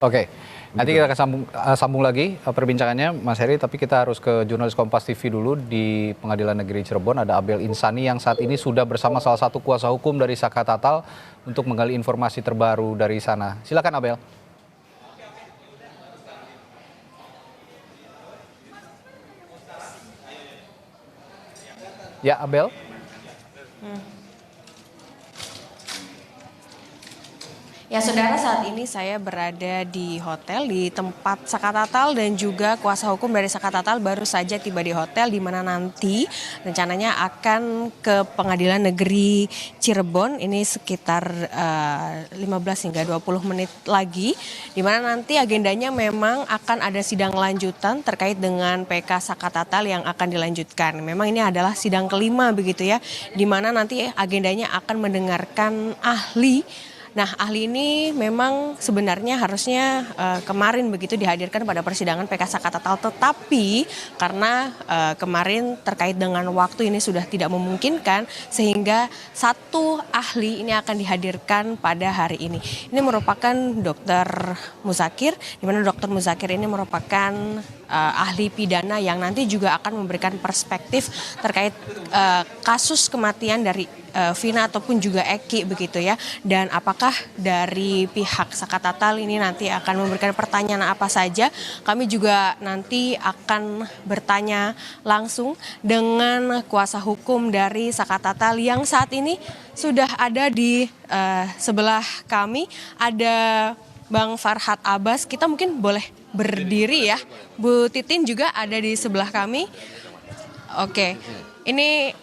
Oke, nanti kita akan sambung lagi perbincangannya Mas Heri, tapi kita harus ke jurnalis Kompas TV dulu di Pengadilan Negeri Cirebon. Ada Abel Insani yang saat ini sudah bersama salah satu kuasa hukum dari Saka Tatal untuk menggali informasi terbaru dari sana. Silakan Abel. Ya Abel. Ya saudara, saat ini saya berada di hotel di tempat Saka Tatal dan juga kuasa hukum dari Saka Tatal baru saja tiba di hotel, di mana nanti rencananya akan ke Pengadilan Negeri Cirebon. Ini sekitar 15 hingga 20 menit lagi, di mana nanti agendanya memang akan ada sidang lanjutan terkait dengan PK Saka Tatal yang akan dilanjutkan. Memang ini adalah sidang kelima begitu ya, di mana nanti agendanya akan mendengarkan ahli. Nah, ahli ini memang sebenarnya harusnya kemarin begitu dihadirkan pada persidangan PK Saka Tatal, tetapi karena kemarin terkait dengan waktu ini sudah tidak memungkinkan, sehingga satu ahli ini akan dihadirkan pada hari ini. Ini merupakan Dr. Muzakir, di mana Dr. Muzakir ini merupakan ahli pidana yang nanti juga akan memberikan perspektif terkait kasus kematian dari Vina ataupun juga Eki begitu ya, dan apakah dari pihak Saka Tatal ini nanti akan memberikan pertanyaan apa saja. Kami juga nanti akan bertanya langsung dengan kuasa hukum dari Saka Tatal yang saat ini sudah ada di sebelah kami. Ada Bang Farhad Abbas, kita mungkin boleh berdiri ya. Bu Titin juga ada di sebelah kami. Oke, ini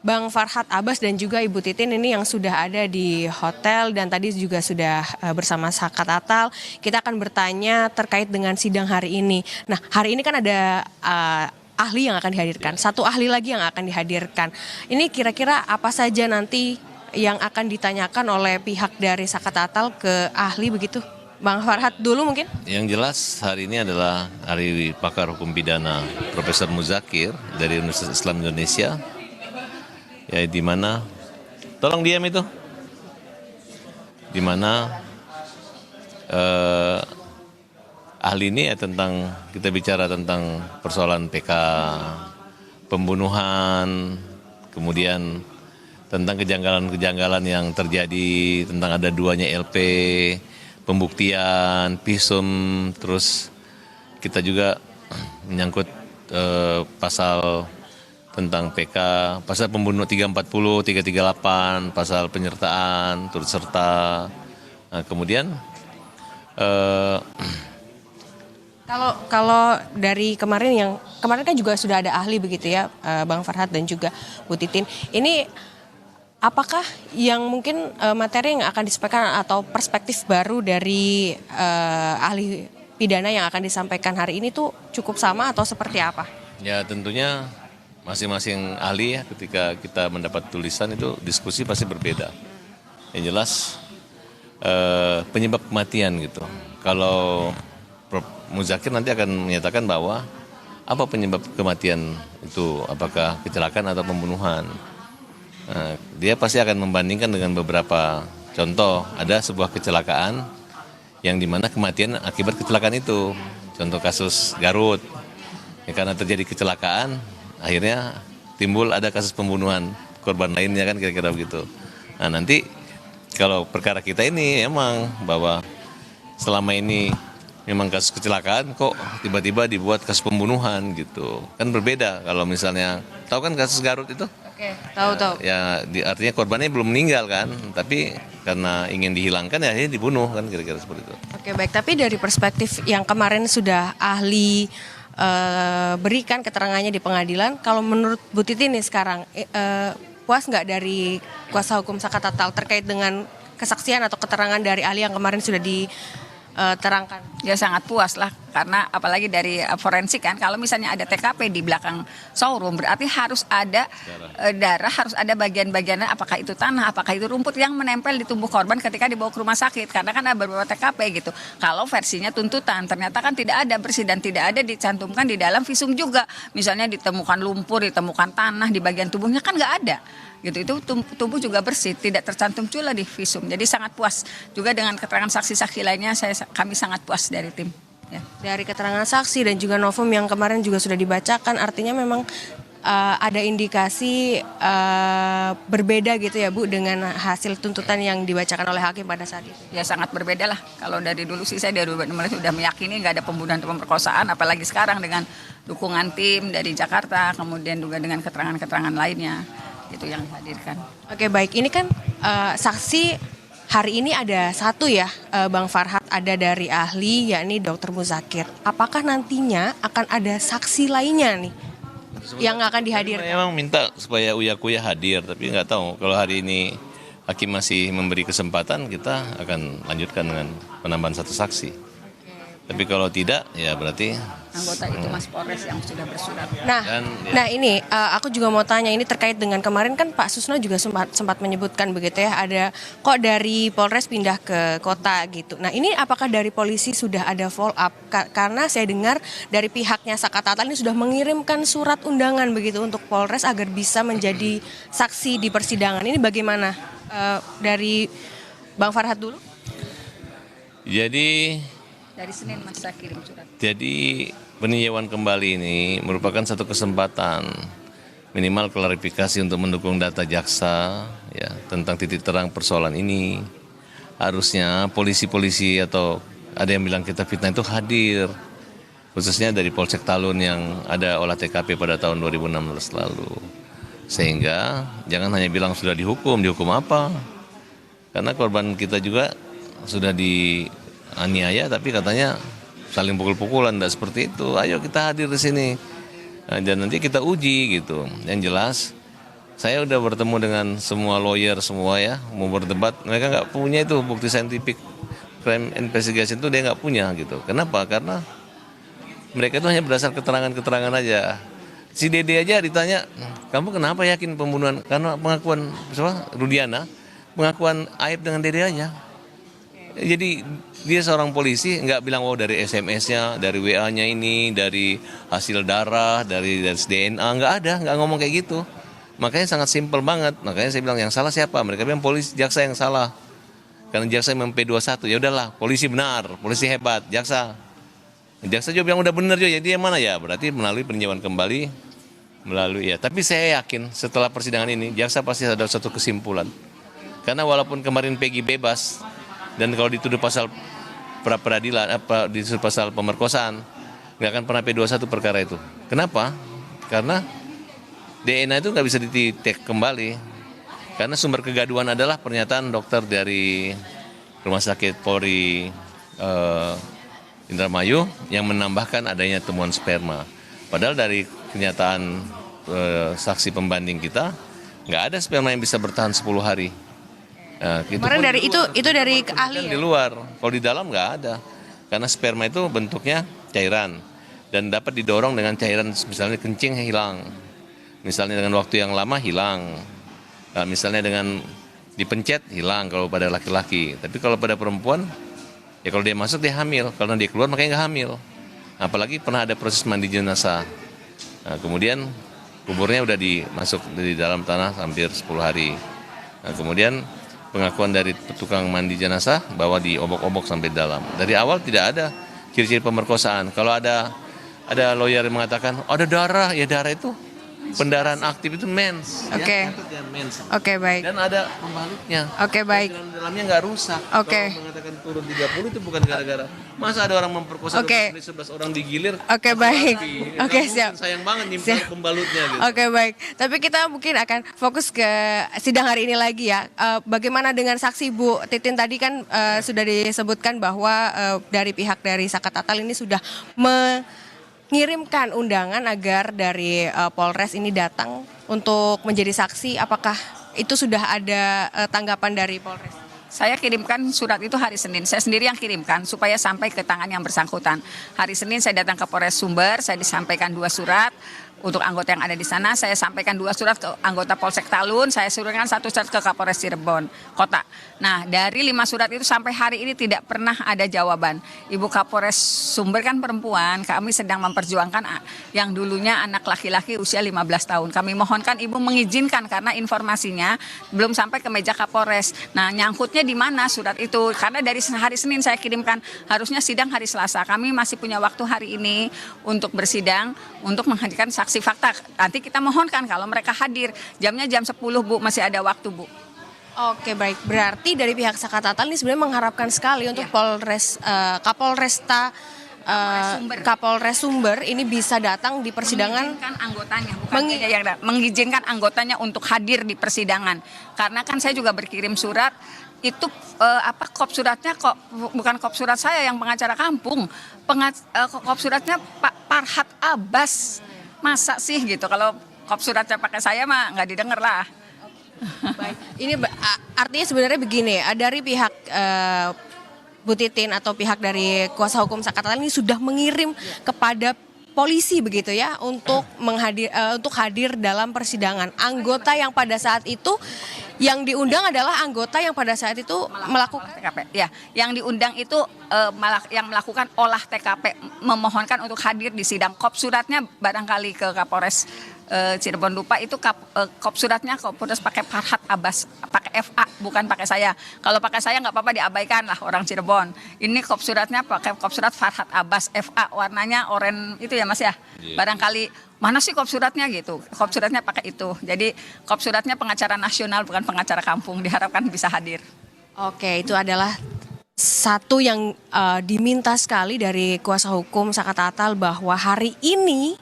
Bang Farhad Abbas dan juga Ibu Titin ini yang sudah ada di hotel dan tadi juga sudah bersama Saka Tatal. Kita akan bertanya terkait dengan sidang hari ini. Nah, hari ini kan ada ahli yang akan dihadirkan, satu ahli lagi yang akan dihadirkan. Ini kira-kira apa saja nanti yang akan ditanyakan oleh pihak dari Saka Tatal ke ahli begitu? Bang Farhad dulu mungkin? Yang jelas hari ini adalah hari pakar hukum pidana Profesor Muzakir dari Universitas Islam Indonesia. Ya, di mana tolong diam itu, di mana ahli ini ya tentang, kita bicara tentang persoalan PK, pembunuhan, kemudian tentang kejanggalan-kejanggalan yang terjadi, tentang ada duanya LP, pembuktian, visum, terus kita juga menyangkut pasal tentang PK, pasal pembunuh 340, 338, pasal penyertaan, turut serta. Nah, kemudian kalau dari kemarin kan juga sudah ada ahli begitu ya, Bang Farhad dan juga Bu Titin. Ini apakah yang mungkin materi yang akan disampaikan atau perspektif baru dari ahli pidana yang akan disampaikan hari ini tuh cukup sama atau seperti apa? ya tentunya masing-masing ahli ya, ketika kita mendapat tulisan itu diskusi pasti berbeda. Yang jelas penyebab kematian gitu. Kalau Prof. Muzakir nanti akan menyatakan bahwa apa penyebab kematian itu, apakah kecelakaan atau pembunuhan. Dia pasti akan membandingkan dengan beberapa contoh. Ada sebuah kecelakaan yang dimana kematian akibat kecelakaan itu. Contoh kasus Garut, ya, karena terjadi kecelakaan, akhirnya timbul ada kasus pembunuhan korban lainnya kan, kira-kira begitu. Nah, nanti kalau perkara kita ini emang bahwa selama ini memang kasus kecelakaan, kok tiba-tiba dibuat kasus pembunuhan gitu. Kan berbeda kalau misalnya, tahu kan kasus Garut itu? Oke, tahu. Ya, artinya korbannya belum meninggal kan, tapi karena ingin dihilangkan ya akhirnya dibunuh kan, kira-kira seperti itu. Oke, baik. Tapi dari perspektif yang kemarin sudah ahli berikan keterangannya di pengadilan, kalau menurut Bu Titi nih sekarang puas nggak dari kuasa hukum Saka Tatal terkait dengan kesaksian atau keterangan dari ahli yang kemarin sudah diterangkan? Ya sangat puas lah, karena apalagi dari forensik kan, kalau misalnya ada TKP di belakang showroom berarti harus ada darah, harus ada bagian-bagiannya, apakah itu tanah, apakah itu rumput yang menempel di tubuh korban ketika dibawa ke rumah sakit, karena kan ada beberapa TKP gitu. Kalau versinya tuntutan ternyata kan tidak ada bersih dan tidak ada dicantumkan di dalam visum juga, misalnya ditemukan lumpur, ditemukan tanah di bagian tubuhnya, kan nggak ada gitu. Itu tubuh juga bersih, tidak tercantum pula di visum. Jadi sangat puas juga dengan keterangan saksi-saksi lainnya, kami sangat puas dari tim. Ya. Dari keterangan saksi dan juga novum yang kemarin juga sudah dibacakan, artinya memang ada indikasi berbeda gitu ya Bu dengan hasil tuntutan yang dibacakan oleh hakim pada saat itu. Ya sangat berbeda lah. Kalau dari dulu sih saya dari mulai sudah meyakini nggak ada pembunuhan atau pemerkosaan, apalagi sekarang dengan dukungan tim dari Jakarta, kemudian juga dengan keterangan-keterangan lainnya itu yang dihadirkan. Oke baik, ini kan saksi hari ini ada satu ya Bang Farhad, ada dari ahli yakni Dr. Muzakir. Apakah nantinya akan ada saksi lainnya nih yang akan dihadirkan? Memang minta supaya Uya Kuya hadir, tapi nggak tahu kalau hari ini hakim masih memberi kesempatan, kita akan lanjutkan dengan penambahan satu saksi. Tapi kalau tidak, ya berarti anggota itu Mas Polres yang sudah bersurat. Nah ini aku juga mau tanya, ini terkait dengan kemarin kan Pak Susno juga sempat menyebutkan begitu ya, ada kok dari Polres pindah ke kota gitu. Nah ini apakah dari polisi sudah ada follow up? Karena saya dengar dari pihaknya Sakatatal ini sudah mengirimkan surat undangan begitu untuk Polres agar bisa menjadi saksi di persidangan. Ini bagaimana dari Bang Farhad dulu? Jadi Dari Senin Mas saya kirim surat. Jadi peninjauan kembali ini merupakan satu kesempatan minimal klarifikasi untuk mendukung data jaksa ya tentang titik terang persoalan ini. Harusnya polisi-polisi atau ada yang bilang kita fitnah itu hadir, khususnya dari Polsek Talun yang ada olah TKP pada tahun 2016 lalu. Sehingga jangan hanya bilang sudah dihukum apa? Karena korban kita juga sudah dianiaya, tapi katanya saling pukul-pukulan, tidak seperti itu. Ayo kita hadir di sini dan nanti kita uji gitu. Yang jelas, saya udah bertemu dengan semua lawyer semua ya, mau berdebat. Mereka nggak punya itu bukti saintifik crime investigation itu, dia nggak punya gitu. Kenapa? Karena mereka itu hanya berdasar keterangan-keterangan aja. Si Dede aja ditanya, kamu kenapa yakin pembunuhan? Karena pengakuan Rudiana, pengakuan Aib dengan Dede aja. Jadi dia seorang polisi nggak bilang dari SMS-nya, dari WA-nya ini, dari hasil darah, dari DNA, nggak ada, nggak ngomong kayak gitu. Makanya sangat simpel banget. Makanya saya bilang yang salah siapa? Mereka bilang polisi, jaksa yang salah. Karena jaksa yang P21, ya udahlah, polisi benar, polisi hebat, jaksa. Jaksa juga bilang udah benar juga, jadi yang mana ya? Berarti melalui peninjauan kembali, melalui ya. Tapi saya yakin setelah persidangan ini, jaksa pasti ada satu kesimpulan. Karena walaupun kemarin Peggy bebas, dan kalau dituduh pasal pra-peradilan, dituduh pasal pemerkosaan, nggak akan pernah P21 perkara itu. Kenapa? Karena DNA itu nggak bisa di-take kembali. Karena sumber kegaduhan adalah pernyataan dokter dari Rumah Sakit Polri Indramayu yang menambahkan adanya temuan sperma. Padahal dari kenyataan saksi pembanding kita, nggak ada sperma yang bisa bertahan 10 hari. Nah, Kemarin dari itu dari ahli ya? Di luar, kalau di dalam nggak ada. Karena sperma itu bentuknya cairan dan dapat didorong dengan cairan, misalnya kencing hilang, misalnya dengan waktu yang lama hilang, nah, misalnya dengan dipencet hilang kalau pada laki-laki. Tapi kalau pada perempuan, ya kalau dia masuk dia hamil, kalau dia keluar makanya nggak hamil. Apalagi pernah ada proses mandi jenazah. Nah, kemudian kuburnya udah dimasuk di dalam tanah hampir 10 hari. Nah, kemudian pengakuan dari tukang mandi jenazah bahwa diobok-obok sampai dalam. Dari awal tidak ada ciri-ciri pemerkosaan. Kalau ada lawyer yang mengatakan ada darah, ya darah itu pendarahan aktif itu mens. Oke. Ya, mens. Oke, baik. Dan ada pembalutnya. Oke, baik. Dalamnya nggak rusak. Oke. Kalau mengatakan turun 30 itu bukan gara-gara. Masa ada orang memperkosa 11 orang digilir. Oke, baik. Oke, siap. Sayang banget nyimpan pembalutnya gitu. Oke, baik. Tapi kita mungkin akan fokus ke sidang hari ini lagi ya. Bagaimana dengan saksi Bu Titin tadi kan sudah disebutkan bahwa dari pihak dari Sakatatal ini sudah mengirimkan undangan agar dari Polres ini datang untuk menjadi saksi. Apakah itu sudah ada tanggapan dari Polres? Saya kirimkan surat itu hari Senin. Saya sendiri yang kirimkan supaya sampai ke tangan yang bersangkutan. Hari Senin saya datang ke Polres Sumber, saya disampaikan 2 surat. Untuk anggota yang ada di sana, saya sampaikan 2 surat ke anggota Polsek Talun, saya suratkan 1 surat ke Kapolres Cirebon Kota. Nah, dari 5 surat itu sampai hari ini tidak pernah ada jawaban. Ibu Kapolres Sumber kan perempuan, kami sedang memperjuangkan yang dulunya anak laki-laki usia 15 tahun. Kami mohonkan Ibu mengizinkan karena informasinya belum sampai ke meja Kapolres. Nah, nyangkutnya di mana surat itu? Karena dari hari Senin saya kirimkan, harusnya sidang hari Selasa. Kami masih punya waktu hari ini untuk bersidang, untuk menghadirkan saksi fakta. Nanti kita mohonkan kalau mereka hadir. Jamnya jam 10, Bu, masih ada waktu, Bu. Oke, baik. Berarti dari pihak Sakatatal ini sebenarnya mengharapkan sekali untuk Kapolres Sumber ini bisa datang di persidangan. Mengizinkan anggotanya, bukan mengizinkan anggotanya untuk hadir di persidangan. Karena kan saya juga berkirim surat itu kop suratnya kok bukan kop surat saya yang pengacara kampung. Kop suratnya Pak Farhat Abbas. Masa sih gitu, kalau kop suratnya pakai saya mah nggak didengar lah. Baik. Ini artinya sebenarnya begini, dari pihak Bu Titin atau pihak dari kuasa hukum Sakatatal ini sudah mengirim kepada polisi begitu ya untuk hadir dalam persidangan. Anggota yang pada saat itu yang diundang adalah anggota yang pada saat itu melakukan TKP. Ya, yang diundang itu yang melakukan olah TKP, memohonkan untuk hadir di sidang. Kop suratnya barangkali ke Kapolres Cirebon lupa itu kop suratnya Kapolres pakai Farhat Abbas, pakai FA bukan pakai saya. Kalau pakai saya nggak apa-apa, diabaikan lah orang Cirebon. Ini kop suratnya pakai kop surat Farhat Abbas FA, warnanya oranye itu ya Mas ya. Barangkali mana sih kop suratnya gitu. Kop suratnya pakai itu. Jadi kop suratnya pengacara nasional bukan pengacara kampung, diharapkan bisa hadir. Oke, itu adalah satu yang diminta sekali dari kuasa hukum Sakatatal bahwa hari ini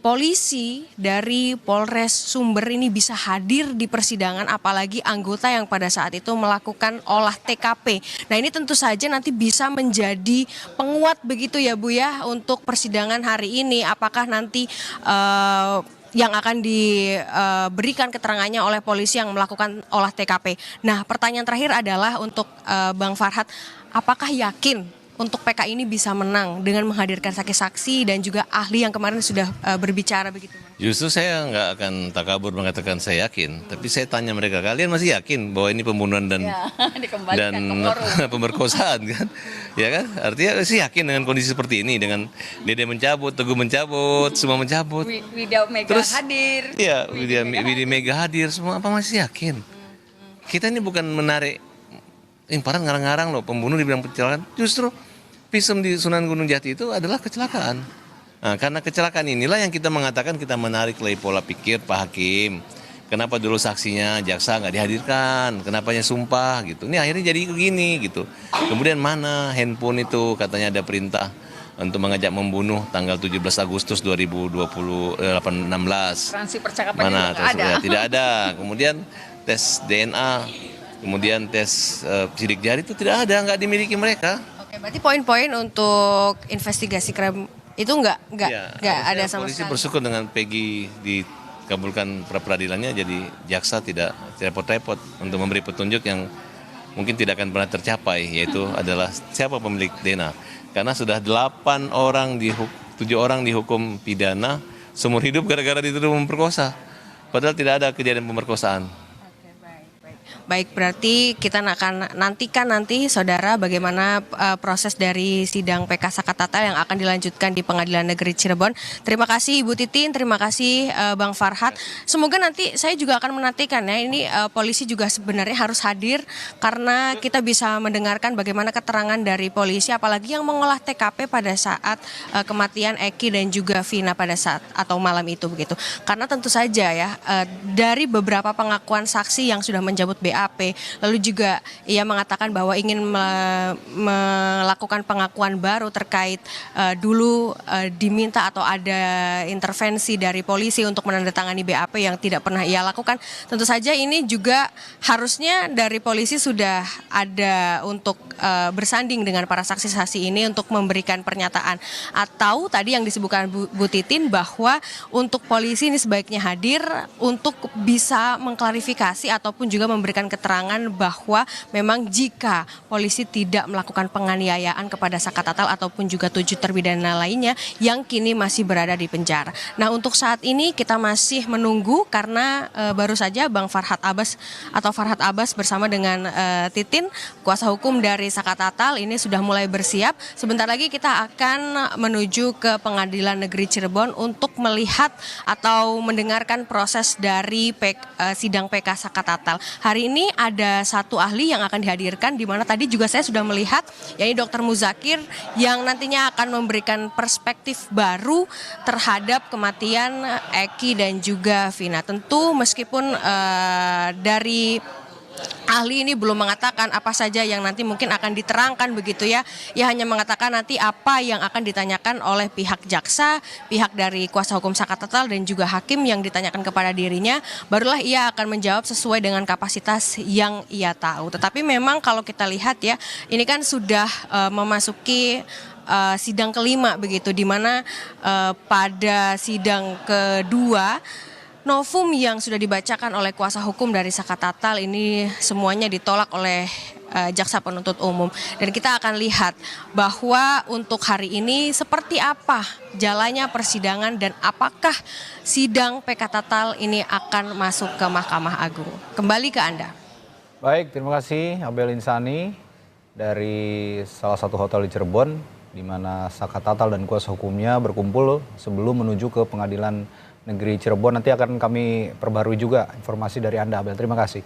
polisi dari Polres Sumber ini bisa hadir di persidangan, apalagi anggota yang pada saat itu melakukan olah TKP. Nah, ini tentu saja nanti bisa menjadi penguat begitu ya Bu ya untuk persidangan hari ini. Apakah nanti yang akan diberikan keterangannya oleh polisi yang melakukan olah TKP. Nah, pertanyaan terakhir adalah untuk Bang Farhat, apakah yakin untuk PK ini bisa menang dengan menghadirkan saksi-saksi dan juga ahli yang kemarin sudah berbicara begitu? Justru saya nggak akan takabur mengatakan saya yakin, tapi saya tanya mereka, kalian masih yakin bahwa ini pembunuhan dan pemerkosaan kan? Ya kan? Artinya sih yakin dengan kondisi seperti ini, dengan Dede mencabut, Teguh mencabut, semua mencabut. Widya Mega terus, hadir. Iya, Widya Mega hadir, semua apa masih yakin? Kita ini bukan menarik imparan ngarang-ngarang loh, pembunuh dibilang kecelakaan, justru visum di Sunan Gunung Jati itu adalah kecelakaan. Nah, karena kecelakaan inilah yang kita mengatakan kita menarik lagi pola pikir Pak Hakim. Kenapa dulu saksinya jaksa nggak dihadirkan? Kenapanya sumpah gitu? Ini akhirnya jadi begini gitu. Kemudian mana handphone itu katanya ada perintah untuk mengajak membunuh tanggal 17 Agustus 2016. Transkripsi percakapan mana? juga ada. Ya, tidak ada. Kemudian tes DNA, kemudian tes sidik jari itu tidak ada, nggak dimiliki mereka. Oke, berarti poin-poin untuk investigasi krim itu nggak ada sama polisi sekali. bersyukur dengan Peggy dikabulkan pra-peradilannya, jadi jaksa tidak repot-repot untuk memberi petunjuk yang mungkin tidak akan pernah tercapai, yaitu adalah siapa pemilik DNA. Karena sudah 7 orang dihukum pidana seumur hidup gara-gara dituduh memperkosa. Padahal tidak ada kejadian pemerkosaan. Baik, berarti kita akan nantikan saudara bagaimana proses dari sidang PK Sakatatal yang akan dilanjutkan di Pengadilan Negeri Cirebon. Terima kasih Ibu Titin, terima kasih Bang Farhat. Semoga nanti saya juga akan menantikan ya, ini polisi juga sebenarnya harus hadir karena kita bisa mendengarkan bagaimana keterangan dari polisi, apalagi yang mengolah TKP pada saat kematian Eki dan juga Vina pada saat atau malam itu begitu. Karena tentu saja ya dari beberapa pengakuan saksi yang sudah menjabut BAP, lalu juga ia mengatakan bahwa ingin melakukan pengakuan baru terkait dulu diminta atau ada intervensi dari polisi untuk menandatangani BAP yang tidak pernah ia lakukan. Tentu saja ini juga harusnya dari polisi sudah ada untuk bersanding dengan para saksi-saksi ini untuk memberikan pernyataan. Atau tadi yang disebutkan Bu Titin bahwa untuk polisi ini sebaiknya hadir untuk bisa mengklarifikasi ataupun juga memberikan keterangan bahwa memang jika polisi tidak melakukan penganiayaan kepada Saka Tatal ataupun juga 7 terpidana lainnya yang kini masih berada di penjara. Nah, untuk saat ini kita masih menunggu karena baru saja Bang Farhad Abbas atau Farhad Abbas bersama dengan Titin, kuasa hukum dari Saka Tatal ini sudah mulai bersiap. Sebentar lagi kita akan menuju ke Pengadilan Negeri Cirebon untuk melihat atau mendengarkan proses dari sidang PK Saka Tatal. Hari ini ada satu ahli yang akan dihadirkan, di mana tadi juga saya sudah melihat, yaitu Dr. Muzakir, yang nantinya akan memberikan perspektif baru terhadap kematian Eki dan juga Vina. Tentu meskipun dari ahli ini belum mengatakan apa saja yang nanti mungkin akan diterangkan begitu ya. Ia hanya mengatakan nanti apa yang akan ditanyakan oleh pihak jaksa, pihak dari kuasa hukum Saka Tatal dan juga hakim yang ditanyakan kepada dirinya. Barulah ia akan menjawab sesuai dengan kapasitas yang ia tahu. Tetapi memang kalau kita lihat ya, ini kan sudah memasuki sidang kelima begitu, di mana pada sidang kedua novum yang sudah dibacakan oleh kuasa hukum dari Saka Tatal ini semuanya ditolak oleh jaksa penuntut umum. Dan kita akan lihat bahwa untuk hari ini seperti apa jalannya persidangan dan apakah sidang PK Tatal ini akan masuk ke Mahkamah Agung. Kembali ke Anda. Baik, terima kasih Abel Insani dari salah satu hotel di Cirebon, di mana Saka Tatal dan kuasa hukumnya berkumpul sebelum menuju ke Pengadilan Negeri Cirebon. Nanti akan kami perbarui juga informasi dari Anda, Abel. Terima kasih.